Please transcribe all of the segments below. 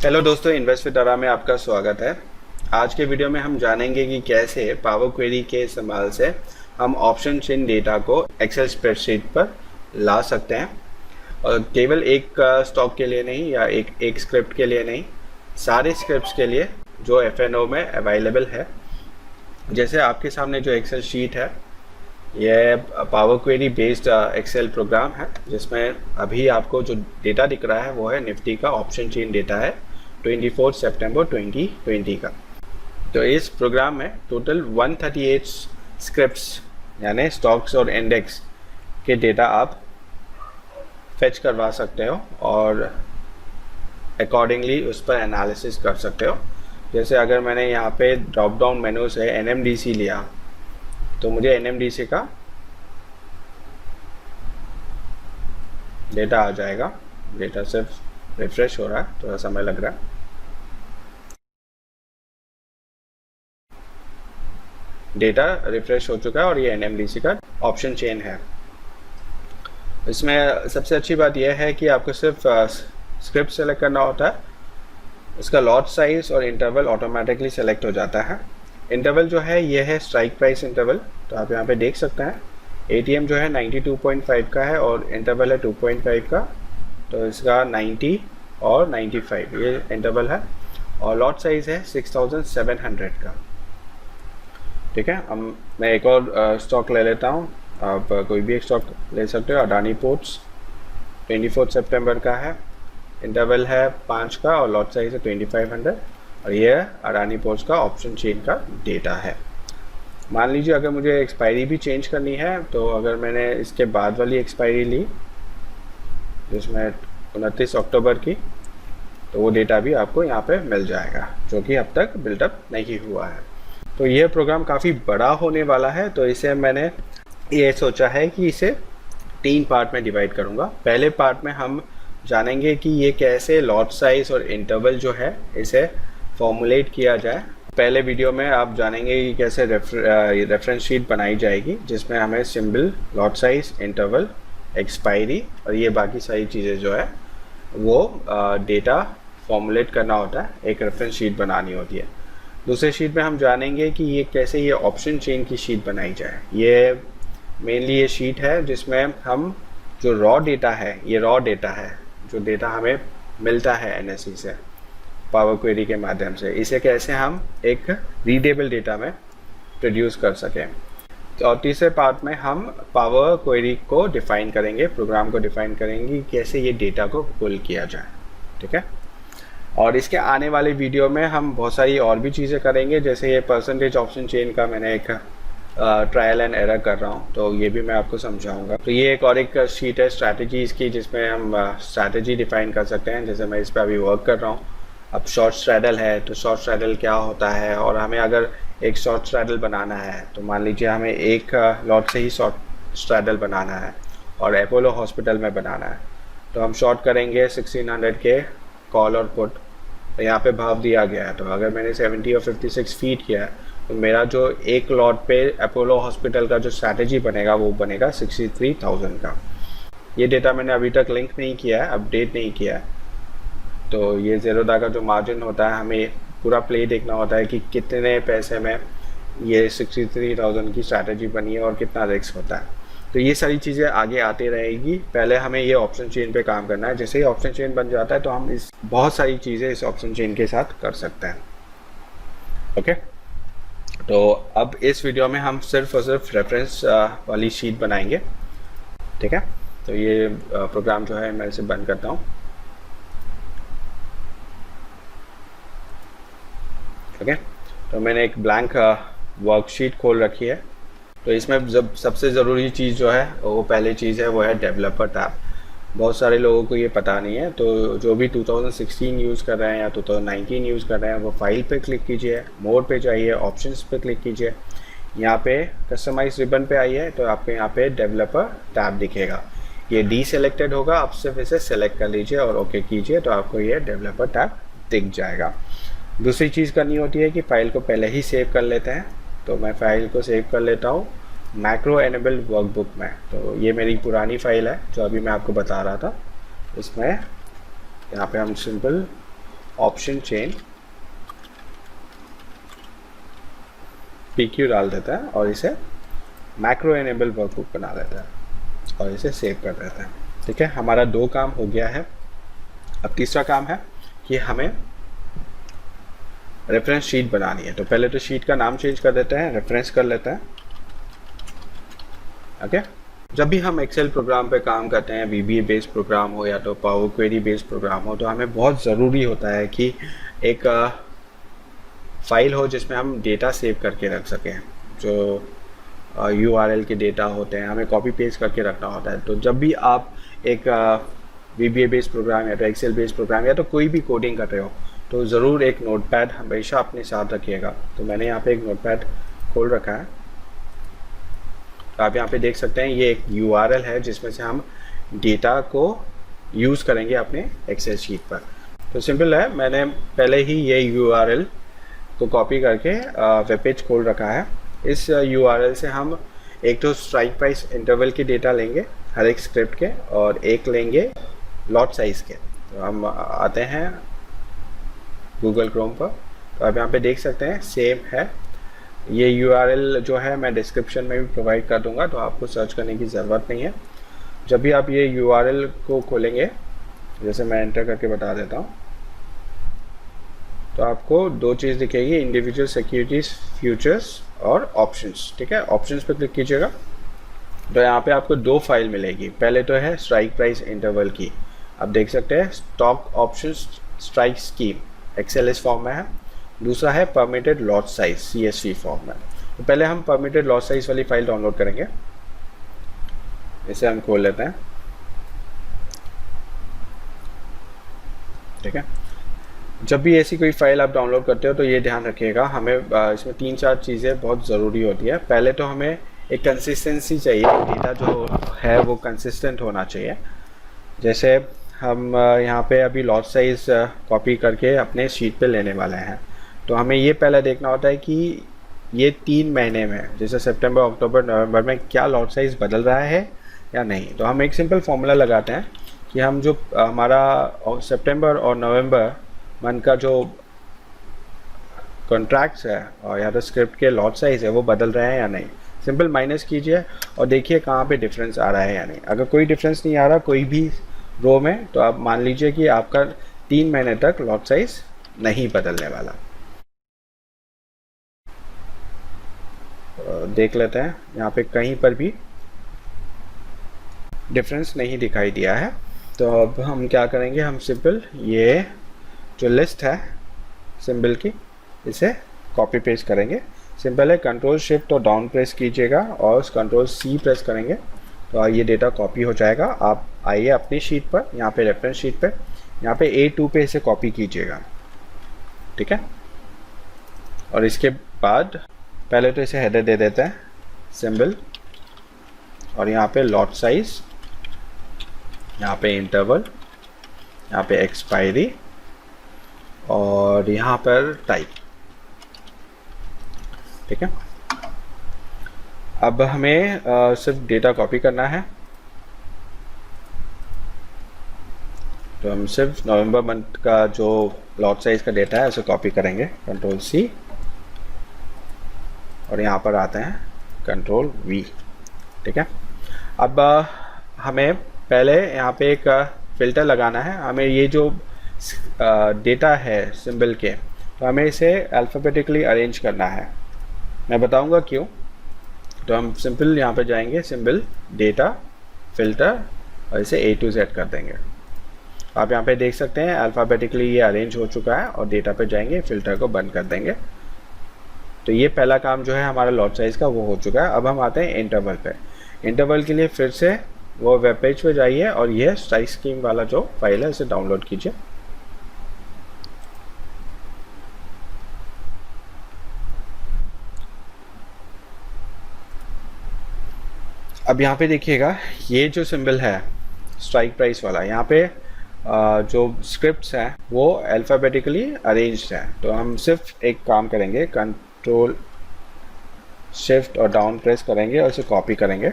Hello दोस्तों, invest with आरा में आपका स्वागत है। आज के वीडियो में हम जानेंगे कि कैसे पावर क्वेरी के इस्तेमाल से हम ऑप्शन चेन डेटा को एक्सेल स्प्रेडशीट पर ला सकते हैं, और केवल एक स्टॉक के लिए नहीं या एक स्क्रिप्ट के लिए नहीं, सारे स्क्रिप्ट्स के लिए जो एफएनओ में अवेलेबल है। जैसे आपके सामने जो एक्सेल शीट है, यह power query based Excel program है, जिसमें अभी आपको जो डेटा दिख रहा है वो है निफ्टी का ऑप्शन चेन डेटा है 24 सितंबर 2020 का। तो इस प्रोग्राम में टोटल 138 स्क्रिप्ट्स यानी स्टॉक्स और इंडेक्स के डेटा आप फेच करवा सकते हो और अकॉर्डिंगली उस पर एनालिसिस कर सकते हो। जैसे अगर मैंने यहाँ पे ड्रॉप डाउन मेनू से एनएमडीसी लिया तो मुझे एनएमडीसी का डेटा आ जाएगा। डेटा सिर्फ रिफ्रेश हो रहा है, थोड़ा समय लग रहा है। डेटा रिफ्रेश हो चुका है और ये एनएमडीसी का ऑप्शन चेन है। इसमें सबसे अच्छी बात यह है कि आपको सिर्फ स्क्रिप्ट सेलेक्ट करना होता है, इसका लॉट साइज और इंटरवल ऑटोमेटिकली सेलेक्ट हो जाता है। इंटरवल जो है ये है स्ट्राइक प्राइस इंटरवल, तो आप यहाँ पे देख सकते हैं एटीएम जो है 92.5 का है और इंटरवल है 2.5 का, तो इसका 90 और 95 ये इंटरवल है, और लॉट साइज है 6700 का। ठीक है, अब मैं एक और स्टॉक ले लेता हूँ। आप कोई भी एक स्टॉक ले सकते हो। अडानी पोर्ट्स 24 सितंबर का है, इंटरवल है 5 का और लॉट साइज है 2500, और ये अडानी पोर्ट्स का ऑप्शन चेन का डेटा है। मान लीजिए अगर मुझे एक्सपायरी भी चेंज करनी है, तो अगर मैंने इसके बाद वाली एक्सपायरी ली जिसमें 29 अक्टूबर की, तो वो डेटा भी आपको यहाँ पे मिल जाएगा जो कि अब तक बिल्डअप नहीं हुआ है। तो ये प्रोग्राम काफ़ी बड़ा होने वाला है, तो इसे मैंने ये सोचा है कि इसे 3 पार्ट में डिवाइड करूँगा। पहले पार्ट में हम जानेंगे कि ये कैसे लॉट साइज और इंटरवल जो है इसे फॉर्मुलेट किया जाए। पहले वीडियो में आप जानेंगे कि कैसे रेफरेंस शीट बनाई जाएगी, जिसमें हमें symbol, lot size, interval, expiry और ये बाकी सारी चीज़ें जो है वो डेटा फॉर्मुलेट करना होता है, एक रेफरेंस शीट बनानी होती है। दूसरे शीट में हम जानेंगे कि ये कैसे ये ऑप्शन चेन की शीट बनाई जाए। ये मेनली ये शीट है जिसमें हम जो रॉ डेटा है, ये रॉ डेटा है जो डेटा हमें मिलता है एनएसई से पावर क्वेरी के माध्यम से, इसे कैसे हम एक रीडेबल डेटा में प्रोड्यूस कर सकें। और तीसरे पार्ट में हम पावर क्वेरी को डिफ़ाइन करेंगे, प्रोग्राम को डिफ़ाइन करेंगे कैसे ये डेटा को पुल किया जाए। ठीक है, और इसके आने वाले वीडियो में हम बहुत सारी और भी चीज़ें करेंगे। जैसे ये परसेंटेज ऑप्शन चेन का मैंने एक ट्रायल एंड एरर कर रहा हूँ, तो ये भी मैं आपको समझाऊंगा। तो ये एक शीट है स्ट्रैटेजीज़ की, जिसमें हम स्ट्रैटेजी डिफ़ाइन कर सकते हैं। जैसे मैं इस पर अभी वर्क कर रहा हूँ। अब शॉर्ट स्ट्रैडल है, तो शॉर्ट स्ट्रैडल क्या होता है, और हमें अगर एक शॉर्ट स्ट्रैडल बनाना है, तो मान लीजिए हमें एक लॉट से ही शॉर्ट स्ट्रैडल बनाना है और अपोलो हॉस्पिटल में बनाना है, तो हम शॉर्ट करेंगे 1600 के कॉल और पुट। तो यहाँ पे भाव दिया गया है, तो अगर मैंने 70 और 56 फीट किया है, तो मेरा जो एक लॉट पे अपोलो हॉस्पिटल का जो स्ट्रैटेजी बनेगा वो बनेगा 63,000 का। ये डेटा मैंने अभी तक लिंक नहीं किया है, अपडेट नहीं किया है। तो ये ज़ेरोदा का जो मार्जिन होता है, हमें पूरा प्ले देखना होता है कि कितने पैसे में ये 63,000 की स्ट्रैटेजी बनी है और कितना रिस्क होता है। तो ये सारी चीज़ें आगे आती रहेगी। पहले हमें ये ऑप्शन चेन पे काम करना है। जैसे ही ऑप्शन चेन बन जाता है तो हम इस बहुत सारी चीज़ें इस ऑप्शन चेन के साथ कर सकते हैं। ओके, तो अब इस वीडियो में हम सिर्फ और सिर्फ रेफरेंस वाली शीट बनाएंगे। ठीक है, तो ये प्रोग्राम जो है मैं इसे बंद करता हूँ। ओके, तो मैंने एक ब्लैंक वर्कशीट खोल रखी है। तो इसमें जब सबसे ज़रूरी चीज़ जो है वो पहली चीज़ है वो है डेवलपर टैब। बहुत सारे लोगों को ये पता नहीं है, तो जो भी 2016 यूज़ कर रहे हैं या 2019 यूज़ कर रहे हैं वो फाइल पे क्लिक कीजिए, मोर पे जाइए, ऑप्शंस पे क्लिक कीजिए, यहाँ पे कस्टमाइज रिबन पे आइए, तो आपको यहाँ पे डेवलपर टैब दिखेगा। ये डी सेलेक्टेड होगा, आप सिर्फ इसे सेलेक्ट कर लीजिए और ओके कीजिए, तो आपको ये डेवलपर टैब दिख जाएगा। दूसरी चीज़ करनी होती है कि फ़ाइल को पहले ही सेव कर लेते हैं। तो मैं फ़ाइल को सेव कर लेता हूँ मैक्रो एनेबल्ड वर्कबुक में। तो ये मेरी पुरानी फ़ाइल है जो अभी मैं आपको बता रहा था। इसमें यहाँ पे हम सिंपल ऑप्शन चेन PQ डाल देता है और इसे मैक्रो एनेबल वर्कबुक बना देता है और इसे सेव कर देता है। ठीक है, हमारा 2 काम हो गया है। अब तीसरा काम है कि हमें रेफरेंस शीट बनानी है। तो पहले तो शीट का नाम चेंज कर देते हैं, रेफरेंस कर लेते हैं। ओके, जब भी हम एक्सेल प्रोग्राम पे काम करते हैं, VBA बेस्ड प्रोग्राम हो या तो पावर क्वेरी बेस्ड प्रोग्राम हो, तो हमें बहुत ज़रूरी होता है कि एक फाइल हो जिसमें हम डेटा सेव करके रख सकें। जो URL के डेटा होते हैं हमें कॉपी पेस्ट करके रखना होता है। तो जब भी आप एक VBA बेस्ड प्रोग्राम या तो एक्सेल बेस्ड प्रोग्राम या तो कोई भी कोडिंग कर रहे हो, तो ज़रूर एक नोटपैड हमेशा अपने साथ रखिएगा। तो मैंने यहाँ पे एक नोटपैड खोल रखा है। तो आप यहाँ पे देख सकते हैं ये एक URL है जिसमें से हम डेटा को यूज़ करेंगे अपने एक्सेल शीट पर। तो सिंपल है, मैंने पहले ही ये URL को कॉपी करके वेब पेज खोल रखा है। इस URL से हम एक तो स्ट्राइक प्राइस इंटरवल के डेटा लेंगे हर एक स्क्रिप्ट के, और एक लेंगे लॉट साइज़ के। तो हम आते हैं गूगल क्रोम पर। तो आप यहाँ पे देख सकते हैं सेम है। ये URL जो है मैं डिस्क्रिप्शन में भी प्रोवाइड कर दूंगा, तो आपको सर्च करने की ज़रूरत नहीं है। जब भी आप ये URL को खोलेंगे, जैसे मैं एंटर करके बता देता हूँ, तो आपको 2 चीज़ दिखेगी, इंडिविजुअल सिक्योरिटीज़ फ्यूचर्स और ऑप्शंस। ठीक है, ऑप्शंस पे क्लिक कीजिएगा। तो यहाँ पे आपको 2 फाइल मिलेगी। पहले तो है स्ट्राइक प्राइस इंटरवल की, आप देख सकते हैं stock options strike scheme XLS form में है। दूसरा है permitted lot size CSV form में। तो पहले हम परमिटेड लॉट साइज वाली फाइल डाउनलोड करेंगे। इसे हम खोल लेते हैं। ठीक है, जब भी ऐसी कोई फाइल आप डाउनलोड करते हो तो ये ध्यान रखिएगा, हमें इसमें 3-4 चीज़ें बहुत ज़रूरी होती है। पहले तो हमें एक कंसिस्टेंसी चाहिए, डेटा जो है वो कंसिस्टेंट होना चाहिए। जैसे हम यहाँ पे अभी लॉट साइज कॉपी करके अपने शीट पे लेने वाले हैं, तो हमें ये पहले देखना होता है कि ये 3 महीने में, जैसे सितंबर, अक्टूबर, नवंबर में क्या लॉट साइज बदल रहा है या नहीं। तो हम एक सिंपल फॉर्मूला लगाते हैं कि हम जो हमारा सितंबर और नवंबर मंथ का जो कॉन्ट्रैक्ट्स है और या तो स्क्रिप्ट के लॉट साइज है वो बदल रहे हैं या नहीं। सिंपल माइनस कीजिए और देखिए कहाँ पे डिफरेंस आ रहा है या नहीं। अगर कोई डिफरेंस नहीं आ रहा कोई भी रो में, तो आप मान लीजिए कि आपका 3 महीने तक लॉट साइज नहीं बदलने वाला। देख लेते हैं, यहाँ पे कहीं पर भी डिफरेंस नहीं दिखाई दिया है। तो अब हम क्या करेंगे, हम सिंपल ये जो लिस्ट है सिंबल की, इसे कॉपी पेस्ट करेंगे। सिंपल है, कंट्रोल शिफ्ट और डाउन प्रेस कीजिएगा और कंट्रोल C प्रेस करेंगे तो ये डेटा कॉपी हो जाएगा। आप आइए अपनी शीट पर, यहाँ पे रेफरेंस शीट पे, यहाँ पे A2 पे इसे कॉपी कीजिएगा। ठीक है, और इसके बाद पहले तो इसे हेडर दे देते हैं सिंबल, और यहाँ पे लॉट साइज, यहाँ पे इंटरवल, यहाँ पे एक्सपायरी और यहाँ पर टाइप। ठीक है, अब हमें सिर्फ डेटा कॉपी करना है। तो हम सिर्फ नवंबर मंथ का जो लॉट साइज का डेटा है उसे कॉपी करेंगे, कंट्रोल C, और यहाँ पर आते हैं कंट्रोल V। ठीक है, अब हमें पहले यहाँ पे एक फ़िल्टर लगाना है। हमें ये जो डेटा है सिंबल के, तो हमें इसे अल्फ़ाबेटिकली अरेंज करना है। मैं बताऊंगा क्यों। तो हम सिंपल यहाँ पे जाएंगे, सिंबल, डेटा, फ़िल्टर, और इसे A to Z कर देंगे। आप यहाँ पे देख सकते हैं अल्फ़ाबेटिकली ये अरेंज हो चुका है, और डेटा पे जाएंगे, फ़िल्टर को बंद कर देंगे। तो ये पहला काम जो है हमारा लॉट साइज़ का वो हो चुका है। अब हम आते हैं इंटरवल पे। इंटरवल के लिए फिर से वो वेब पेज पे जाइए और यह स्ट्राइक स्कीम वाला जो फाइल है इसे डाउनलोड कीजिए। अब यहाँ पे देखिएगा ये जो सिंबल है स्ट्राइक प्राइस वाला, यहाँ पे जो स्क्रिप्ट्स हैं वो अल्फ़ाबेटिकली अरेंज्ड हैं। तो हम सिर्फ एक काम करेंगे, कंट्रोल शिफ्ट और डाउन प्रेस करेंगे और इसे कॉपी करेंगे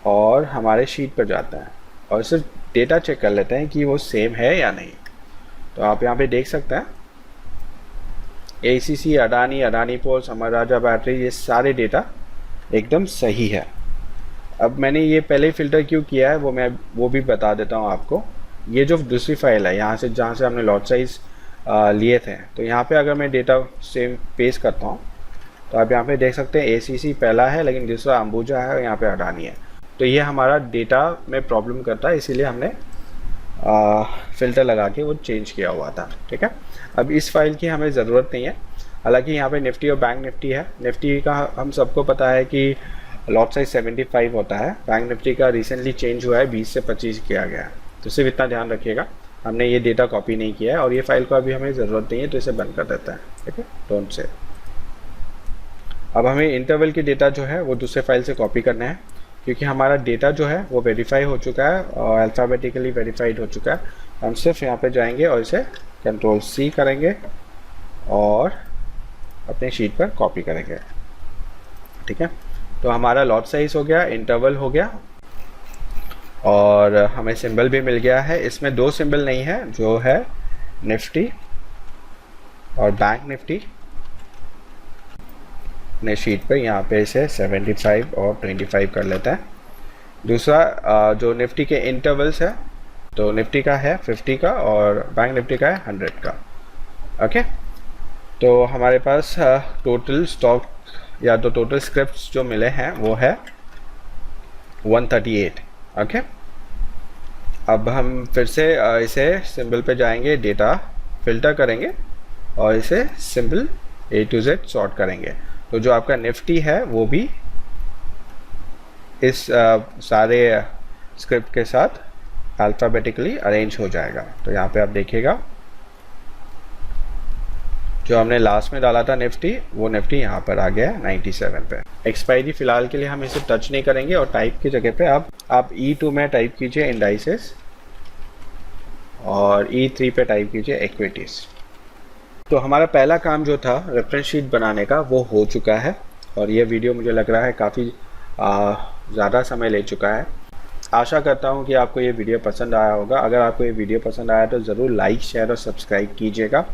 और हमारे शीट पर जाते हैं और सिर्फ डेटा चेक कर लेते हैं कि वो सेम है या नहीं। तो आप यहाँ पे देख सकते हैं ACC, अडानी, अडानी पोर्ट्स, अमर राजा बैटरी, ये सारे डेटा एकदम सही है। अब मैंने ये पहले ही फ़िल्टर क्यों किया है वो भी बता देता हूँ आपको। ये जो दूसरी फाइल है यहाँ से, जहाँ से हमने लॉट साइज़ लिए थे, तो यहाँ पे अगर मैं डेटा सेम पेस्ट करता हूँ तो आप यहाँ पे देख सकते हैं ACC पहला है, लेकिन दूसरा अंबुजा है और यहाँ पे अडानी है। तो ये हमारा डेटा में प्रॉब्लम करता है, इसीलिए हमने फ़िल्टर लगा के वो चेंज किया हुआ था। ठीक है, अब इस फाइल की हमें ज़रूरत नहीं है। हालांकि यहाँ पे निफ्टी और बैंक निफ्टी है। निफ्टी का हम सबको पता है कि लॉट साइज 75 होता है। बैंक निफ्टी का रिसेंटली चेंज हुआ है, 20 से 25 किया गया है, तो सिर्फ इतना ध्यान रखिएगा। हमने ये डेटा कॉपी नहीं किया है और ये फाइल को अभी हमें ज़रूरत नहीं है, तो इसे बंद कर देता है। ठीक है, डोंट से। अब हमें इंटरवल की डेटा जो है वो दूसरे फाइल से कॉपी करना है, क्योंकि हमारा डेटा जो है वो वेरीफाई हो चुका है और अल्फ़ाबेटिकली वेरीफाइड हो चुका है। हम सिर्फ यहाँ पे जाएंगे और इसे Ctrl+C करेंगे और अपने शीट पर कॉपी करेंगे। ठीक है, तो हमारा लॉट साइज हो गया, इंटरवल हो गया और हमें सिंबल भी मिल गया है। इसमें दो सिंबल नहीं है, जो है निफ्टी और बैंक निफ्टी। अपने शीट पे यहाँ पे इसे 75 और 25 कर लेते हैं। दूसरा जो निफ्टी के इंटरवल्स है, तो निफ्टी का है 50 का और बैंक निफ्टी का है 100 का। ओके, तो हमारे पास टोटल स्टॉक या तो टोटल स्क्रिप्ट्स जो मिले हैं वो है 138। ओके, अब हम फिर से इसे सिंबल पे जाएंगे, डेटा फिल्टर करेंगे और इसे simple A to Z sort करेंगे। तो जो आपका निफ्टी है वो भी इस सारे स्क्रिप्ट के साथ अल्फ़ाबेटिकली अरेंज हो जाएगा। तो यहाँ पे आप देखिएगा, जो हमने लास्ट में डाला था निफ्टी, वो निफ्टी यहाँ पर आ गया 97 पे। एक्सपायरी फ़िलहाल के लिए हम इसे टच नहीं करेंगे और टाइप की जगह पे आप E2 में टाइप कीजिए इंडाइसेस और E3 पे टाइप कीजिए इक्विटीज़। तो हमारा पहला काम जो था रेफरेंस शीट बनाने का, वो हो चुका है और ये वीडियो मुझे लग रहा है काफ़ी ज़्यादा समय ले चुका है। आशा करता हूँ कि आपको ये वीडियो पसंद आया होगा। अगर आपको ये वीडियो पसंद आया तो ज़रूर लाइक, शेयर और सब्सक्राइब कीजिएगा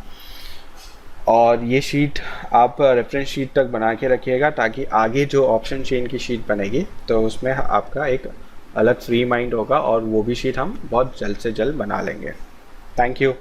और ये शीट आप रेफरेंस शीट तक बना के रखिएगा, ताकि आगे जो ऑप्शन चेन की शीट बनेगी तो उसमें आपका एक अलग फ्री माइंड होगा और वो भी शीट हम बहुत जल्द से जल्द बना लेंगे। Thank you.